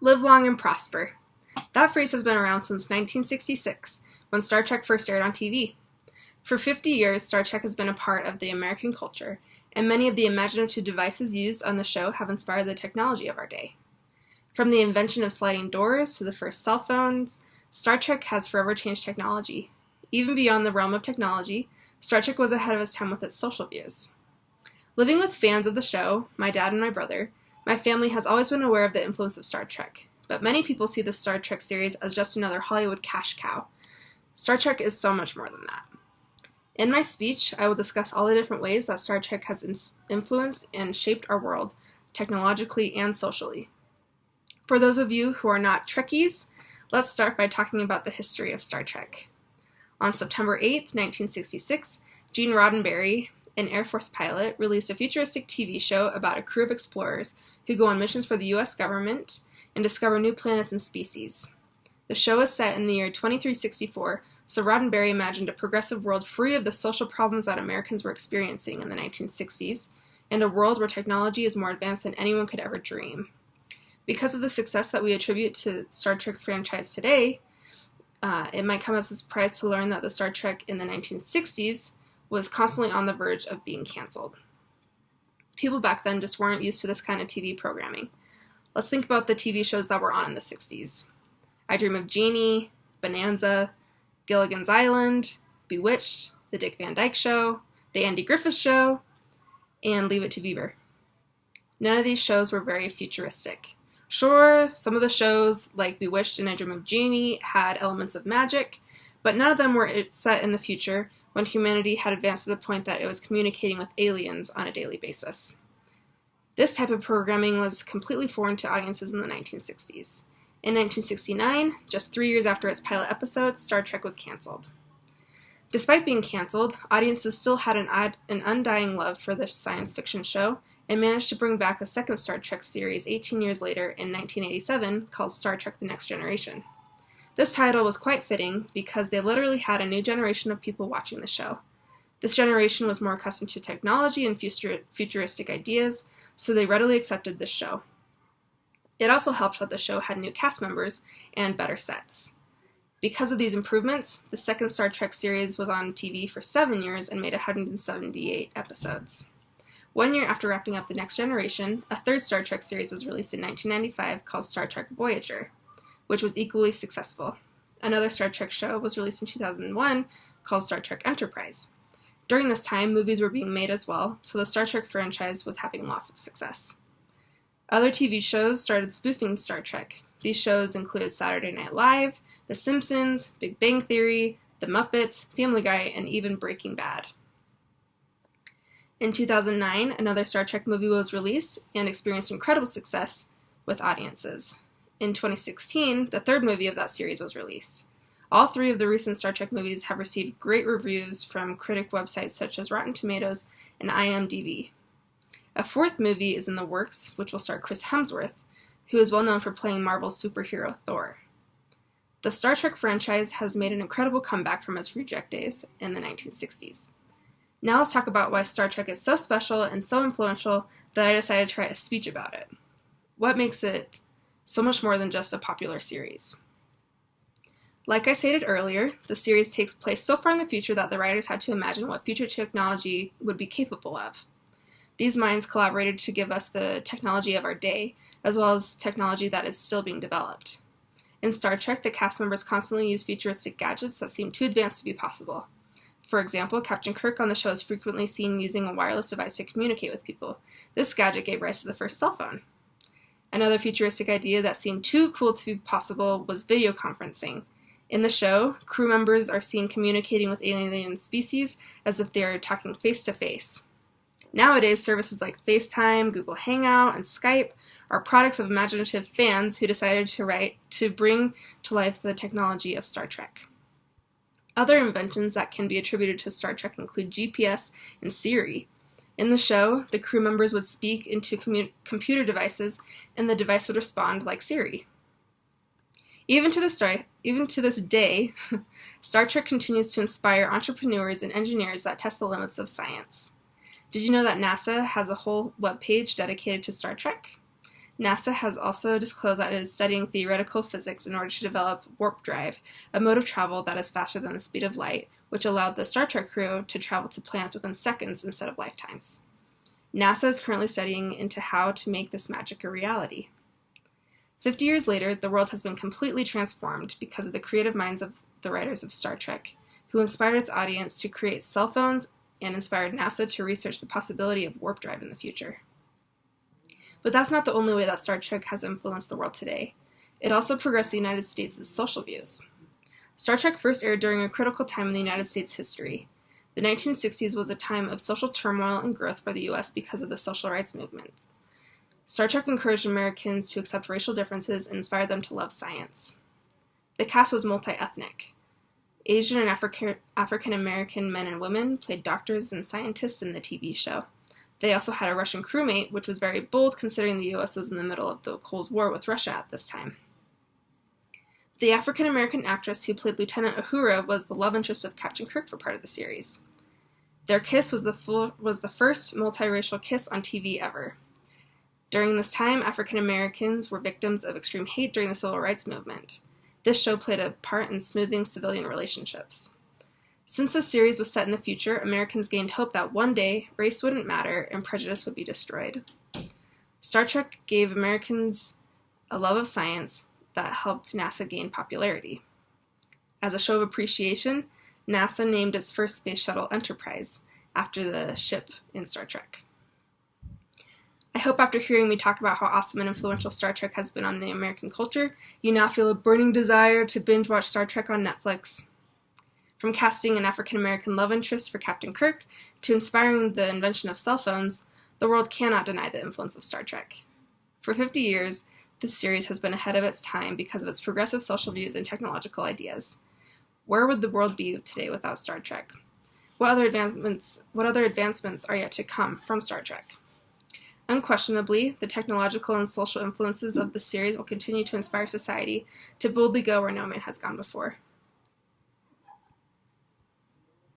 Live long and prosper. That phrase has been around since 1966, when Star Trek first aired on TV. For 50 years, Star Trek has been a part of the American culture, and many of the imaginative devices used on the show have inspired the technology of our day. From the invention of sliding doors to the first cell phones, Star Trek has forever changed technology. Even beyond the realm of technology, Star Trek was ahead of its time with its social views. Living with fans of the show, my dad and my brother, my family has always been aware of the influence of Star Trek, but many people see the Star Trek series as just another Hollywood cash cow. Star Trek is so much more than that. In my speech, I will discuss all the different ways that Star Trek has influenced and shaped our world, technologically and socially. For those of you who are not Trekkies, let's start by talking about the history of Star Trek. On September 8, 1966, Gene Roddenberry, an Air Force pilot, released a futuristic TV show about a crew of explorers who go on missions for the U.S. government and discover new planets and species. The show is set in the year 2364, so Roddenberry imagined a progressive world free of the social problems that Americans were experiencing in the 1960s, and a world where technology is more advanced than anyone could ever dream. Because of the success that we attribute to Star Trek franchise today, it might come as a surprise to learn that the Star Trek in the 1960s was constantly on the verge of being canceled. People back then just weren't used to this kind of TV programming. Let's think about the TV shows that were on in the 60s. I Dream of Jeannie, Bonanza, Gilligan's Island, Bewitched, The Dick Van Dyke Show, The Andy Griffith Show, and Leave It to Beaver. None of these shows were very futuristic. Sure, some of the shows, like Bewitched and I Dream of Jeannie, had elements of magic, but none of them were set in the future when humanity had advanced to the point that it was communicating with aliens on a daily basis. This type of programming was completely foreign to audiences in the 1960s. In 1969, just 3 years after its pilot episode, Star Trek was canceled. Despite being canceled, audiences still had an undying love for this science fiction show and managed to bring back a second Star Trek series 18 years later in 1987 called Star Trek The Next Generation. This title was quite fitting because they literally had a new generation of people watching the show. This generation was more accustomed to technology and futuristic ideas, so they readily accepted this show. It also helped that the show had new cast members and better sets. Because of these improvements, the second Star Trek series was on TV for 7 years and made 178 episodes. 1 year after wrapping up The Next Generation, a third Star Trek series was released in 1995 called Star Trek Voyager, which was equally successful. Another Star Trek show was released in 2001 called Star Trek Enterprise. During this time, movies were being made as well, so the Star Trek franchise was having lots of success. Other TV shows started spoofing Star Trek. These shows included Saturday Night Live, The Simpsons, Big Bang Theory, The Muppets, Family Guy, and even Breaking Bad. In 2009, another Star Trek movie was released and experienced incredible success with audiences. In 2016, the third movie of that series was released. All three of the recent Star Trek movies have received great reviews from critic websites such as Rotten Tomatoes and IMDb. A fourth movie is in the works, which will star Chris Hemsworth, who is well known for playing Marvel's superhero Thor. The Star Trek franchise has made an incredible comeback from its reject days in the 1960s. Now let's talk about why Star Trek is so special and so influential that I decided to write a speech about it. What makes it so much more than just a popular series? Like I stated earlier, the series takes place so far in the future that the writers had to imagine what future technology would be capable of. These minds collaborated to give us the technology of our day, as well as technology that is still being developed. In Star Trek, the cast members constantly use futuristic gadgets that seem too advanced to be possible. For example, Captain Kirk on the show is frequently seen using a wireless device to communicate with people. This gadget gave rise to the first cell phone. Another futuristic idea that seemed too cool to be possible was video conferencing. In the show, crew members are seen communicating with alien species as if they are talking face-to-face. Nowadays, services like FaceTime, Google Hangout, and Skype are products of imaginative fans who decided to bring to life the technology of Star Trek. Other inventions that can be attributed to Star Trek include GPS and Siri. In the show, the crew members would speak into computer devices, and the device would respond like Siri. Even to this day, Star Trek continues to inspire entrepreneurs and engineers that test the limits of science. Did you know that NASA has a whole webpage dedicated to Star Trek? NASA has also disclosed that it is studying theoretical physics in order to develop warp drive, a mode of travel that is faster than the speed of light, which allowed the Star Trek crew to travel to planets within seconds instead of lifetimes. NASA is currently studying into how to make this magic a reality. 50 years later, the world has been completely transformed because of the creative minds of the writers of Star Trek, who inspired its audience to create cell phones and inspired NASA to research the possibility of warp drive in the future. But that's not the only way that Star Trek has influenced the world today. It also progressed the United States' social views. Star Trek first aired during a critical time in the United States' history. The 1960s was a time of social turmoil and growth for the U.S. because of the civil rights movement. Star Trek encouraged Americans to accept racial differences and inspired them to love science. The cast was multi-ethnic. Asian and African-American men and women played doctors and scientists in the TV show. They also had a Russian crewmate, which was very bold considering the U.S. was in the middle of the Cold War with Russia at this time. The African-American actress who played Lieutenant Uhura was the love interest of Captain Kirk for part of the series. Their kiss was the first multiracial kiss on TV ever. During this time, African-Americans were victims of extreme hate during the civil rights movement. This show played a part in smoothing civilian relationships. Since the series was set in the future, Americans gained hope that one day race wouldn't matter and prejudice would be destroyed. Star Trek gave Americans a love of science that helped NASA gain popularity. As a show of appreciation, NASA named its first space shuttle Enterprise, after the ship in Star Trek. I hope after hearing me talk about how awesome and influential Star Trek has been on the American culture, you now feel a burning desire to binge watch Star Trek on Netflix. From casting an African-American love interest for Captain Kirk to inspiring the invention of cell phones, the world cannot deny the influence of Star Trek. For 50 years, this series has been ahead of its time because of its progressive social views and technological ideas. Where would the world be today without Star Trek? What other advancements are yet to come from Star Trek? Unquestionably, the technological and social influences of the series will continue to inspire society to boldly go where no man has gone before.